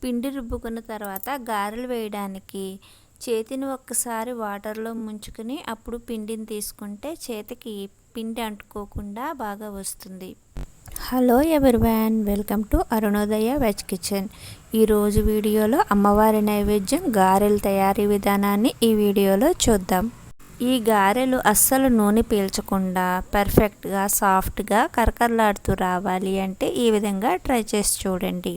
పిండి రుబ్బుకున్న తర్వాత గారెలు వేయడానికి చేతిని ఒక్కసారి వాటర్లో ముంచుకొని అప్పుడు పిండిని తీసుకుంటే చేతికి పిండి అంటుకోకుండా బాగా వస్తుంది. Hello everyone, welcome to Arunodaya veg kitchen. ఈరోజు వీడియోలో అమ్మవారి నైవేద్యం గారెల తయారీ విధానాన్ని ఈ వీడియోలో చూద్దాం. ఈ గారెలు అస్సలు నూనె పీల్చకుండా పర్ఫెక్ట్గా సాఫ్ట్గా కరకరలాడుతూ రావాలి అంటే ఈ విధంగా ట్రై చేసి చూడండి.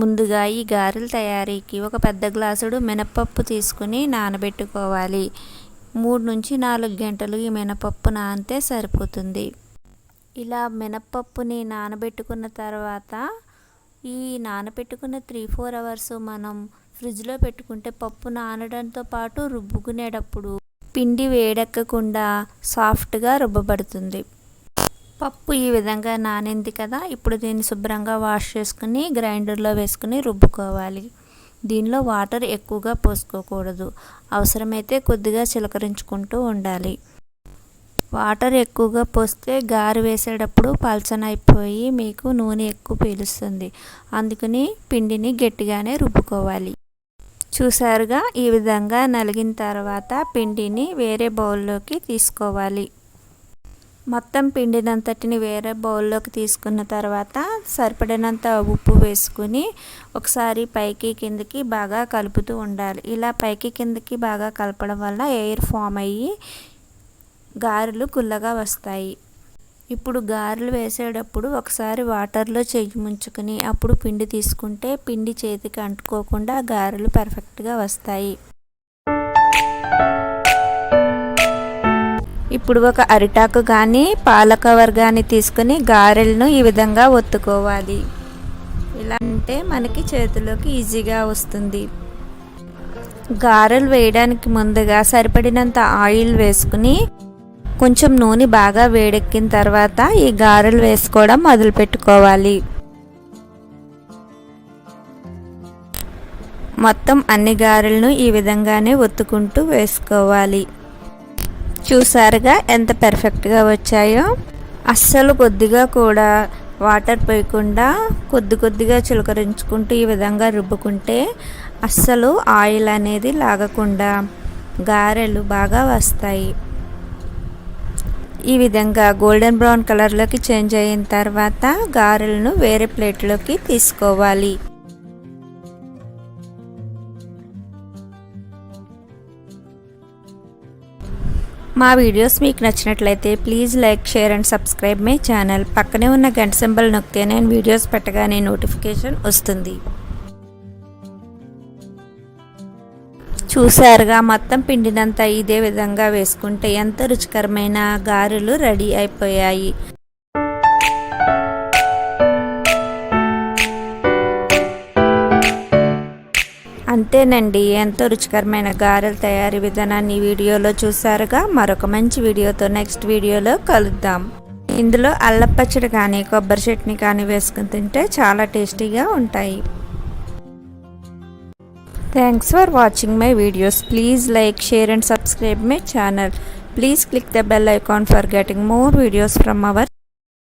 ముందుగా ఈ గారెల తయారీకి ఒక పెద్ద గ్లాసుడు మినపప్పు తీసుకుని నానబెట్టుకోవాలి. 3 నుంచి 4 గంటలు ఈ మినపప్పు నానితే సరిపోతుంది. ఇలా మినపప్పుని నానబెట్టుకున్న తర్వాత ఈ నానబెట్టుకున్న 3-4 అవర్స్ మనం ఫ్రిడ్జ్లో పెట్టుకుంటే పప్పు నానడంతో పాటు రుబ్బుకునేటప్పుడు పిండి వేడెక్కకుండా సాఫ్ట్గా రుబ్బబడుతుంది. పప్పు ఈ విధంగా నానింది కదా, ఇప్పుడు దీన్ని శుభ్రంగా వాష్ చేసుకుని గ్రైండర్లో వేసుకుని రుబ్బుకోవాలి. దీనిలో వాటర్ ఎక్కువగా పోసుకోకూడదు, అవసరమైతే కొద్దిగా చిలకరించుకుంటూ ఉండాలి. వాటర్ ఎక్కువగా పోస్తే గారె వేసేటప్పుడు పల్చనైపోయి మీకు నూనె ఎక్కువ పీలుస్తుంది. అందుకని పిండిని గట్టిగానే రుబ్బుకోవాలి. చూసారుగా, ఈ విధంగా నలిగిన తర్వాత పిండిని వేరే బౌల్లోకి తీసుకోవాలి. మొత్తం పిండినంతటిని వేరే బౌల్లోకి తీసుకున్న తర్వాత సరిపడినంత ఉప్పు వేసుకుని ఒకసారి పైకి కిందకి బాగా కలుపుతూ ఉండాలి. ఇలా పైకి కిందకి బాగా కలపడం వల్ల ఎయిర్ ఫామ్ అయ్యి గారెలు గుల్లగా వస్తాయి. ఇప్పుడు గారెలు వేసేటప్పుడు ఒకసారి వాటర్లో చెయ్యి ముంచుకొని అప్పుడు పిండి తీసుకుంటే పిండి చేతికి అంటుకోకుండా గారెలు పర్ఫెక్ట్గా వస్తాయి. ఇప్పుడు ఒక అరిటాకు కానీ పాల కవర్ కానీ తీసుకుని గారెలను ఈ విధంగా ఒత్తుకోవాలి. ఇలా అంటే మనకి చేతిలోకి ఈజీగా వస్తుంది. గారెలు వేయడానికి ముందుగా సరిపడినంత ఆయిల్ వేసుకుని కొంచెం నూనె బాగా వేడెక్కిన తర్వాత ఈ గారెలు వేసుకోవడం మొదలు పెట్టుకోవాలి. మొత్తం అన్ని గారెలను ఈ విధంగానే ఒత్తుకుంటూ వేసుకోవాలి. చూసారుగా ఎంత పర్ఫెక్ట్గా వచ్చాయో. అస్సలు కొద్దిగా కూడా వాటర్ పోయకుండా కొద్దిగా చిలకరించుకుంటూ ఈ విధంగా రుబ్బుకుంటే అస్సలు ఆయిల్ అనేది లాగకుండా గారెలు బాగా వస్తాయి. ఈ విధంగా గోల్డెన్ బ్రౌన్ కలర్లోకి చేంజ్ అయిన తర్వాత గారెలను వేరే ప్లేట్లోకి తీసుకోవాలి. మా వీడియోస్ మీకు నచ్చినట్లయితే please like, share and subscribe my channel. పక్కనే ఉన్న గంట సింబల్ నొక్కితే నేను వీడియోస్ పెట్టగానే నోటిఫికేషన్ వస్తుంది. చూసారుగా, మొత్తం పిండినంతా ఇదే విధంగా వేసుకుంటే ఎంత రుచికరమైన గారెలు రెడీ అయిపోయాయి. అంతేనండి, ఎంతో రుచికరమైన గారెల తయారీ విధానాన్ని ఈ వీడియోలో చూసారుగా. మరొక మంచి వీడియోతో నెక్స్ట్ వీడియోలో కలుద్దాం. ఇందులో అల్లం పచ్చడి కానీ కొబ్బరి చట్నీ కానీ వేసుకుని తింటే చాలా టేస్టీగా ఉంటాయి. Thanks for watching my videos. Please like, share and subscribe my channel. Please click the bell icon for getting more videos from our